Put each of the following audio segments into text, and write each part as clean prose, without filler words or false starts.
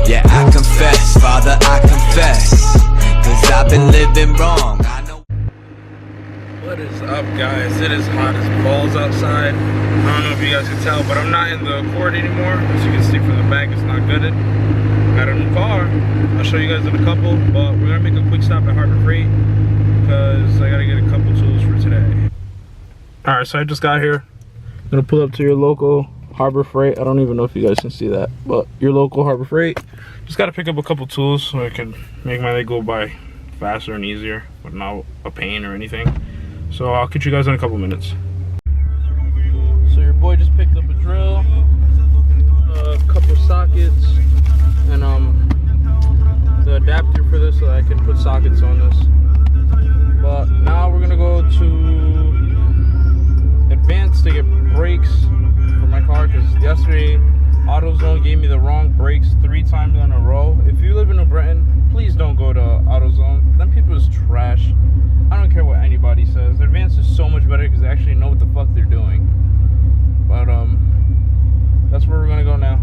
Yeah, I confess, Father, I confess, 'cause I've been living wrong. I know. What is up, guys? It is hot as balls outside. I don't know if you guys can tell, but I'm not in the Accord anymore. As you can see from the back, it's not gutted. Got a new car. I'll show you guys in a couple, but we're gonna make a quick stop at Harbor Freight because I gotta get a couple tools for today. All right, so I just got here. I'm gonna pull up to your local Harbor Freight. I don't even know if you guys can see that, but your local Harbor Freight. Just gotta pick up a couple tools so I can make my day go by faster and easier, but not a pain or anything. So I'll catch you guys in a couple minutes. So your boy just picked up a drill, a couple sockets, and the adapter for this so I can put sockets on this. But now we're gonna go to Advance to get brakes for my car because yesterday AutoZone gave me the wrong brakes 3 times in a row. If you live in New Britain, please don't go to AutoZone. Them people is trash. I don't care what anybody says. Advance is so much better because they actually know what the fuck they're doing. But that's where we're gonna go now.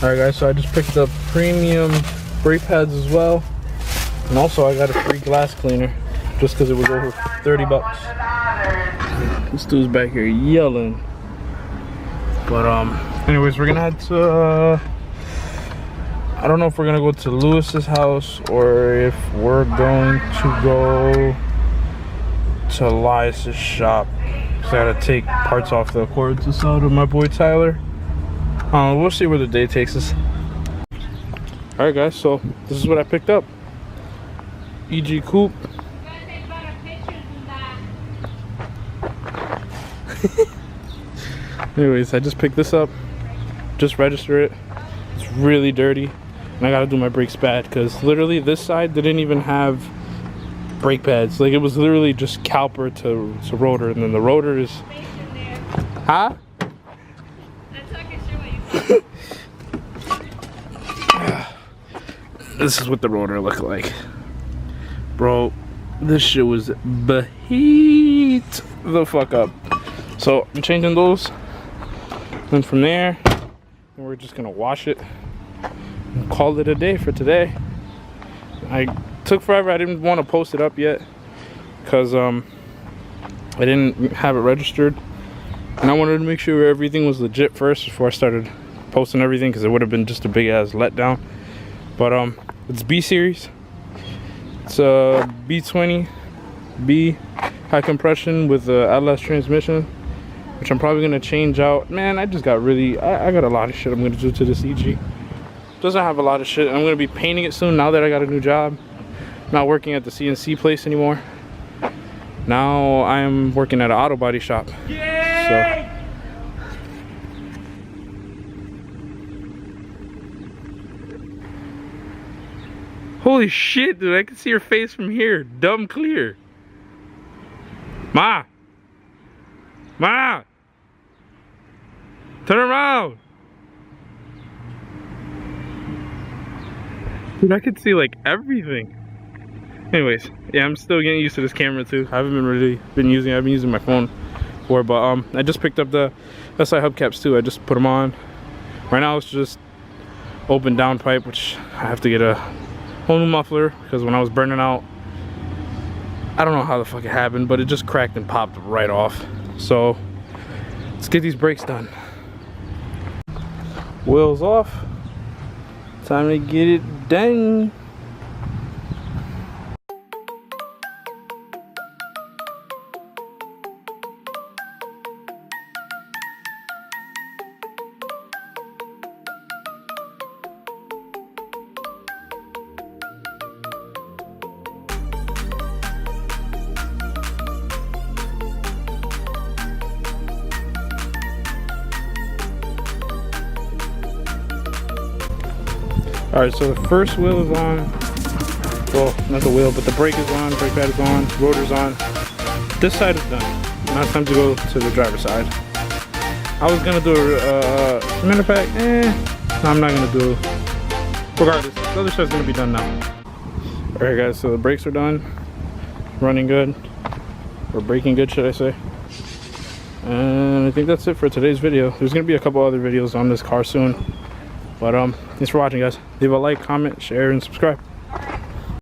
Alright guys, so I just picked up premium brake pads as well. And also I got a free glass cleaner just because it was over 30 bucks. This dude's back here yelling. But anyways, we're gonna head to I don't know if we're gonna go to Lewis's house or if we're going to go to Elias's shop. So I gotta take parts off the Accord to sell to my boy Tyler. We'll see where the day takes us. Alright guys, so this is what I picked up. EG Coupe. Anyways, I just picked this up. Just register it. It's really dirty. And I gotta do my brakes bad because literally this side didn't even have brake pads. Like it was literally just caliper to rotor, and then the rotor is huh? That's not sure what you This is what the rotor looked like. Bro, this shit was beat the fuck up. So I'm changing those. Then from there, we're just gonna wash it and call it a day for today. I took forever. I didn't want to post it up yet because I didn't have it registered, and I wanted to make sure everything was legit first before I started posting everything because it would have been just a big ass letdown. But it's B series. It's a B20 B high compression with the Atlas transmission, which I'm probably gonna change out. Man, I just got really I got a lot of shit I'm gonna do to this EG. Doesn't have a lot of shit. I'm gonna be painting it soon now that I got a new job. Not working at the CNC place anymore. Now I am working at an auto body shop. Yay! So holy shit, dude, I can see your face from here. Dumb clear. Ma! Ma! Turn around! Dude, I can see like everything. Anyways, yeah, I'm still getting used to this camera too. I haven't been using it. I've been using my phone for, but I just picked up the SI hubcaps too. I just put them on. Right now it's just open downpipe, which I have to get a whole new muffler because when I was burning out, I don't know how the fuck it happened, but it just cracked and popped right off. So let's get these brakes done. Wheels off. Time to get it done. Alright, so the first wheel is on. Well, not the wheel, but the brake is on, brake pad is on, rotor's on. This side is done. Now it's time to go to the driver's side. I was gonna do a cementer pack. No, I'm not gonna do it. Regardless, the other side's gonna be done now. Alright guys, so the brakes are done. Running good. Or braking good, should I say. And I think that's it for today's video. There's gonna be a couple other videos on this car soon. But thanks for watching, guys. Leave a like, comment, share, and subscribe.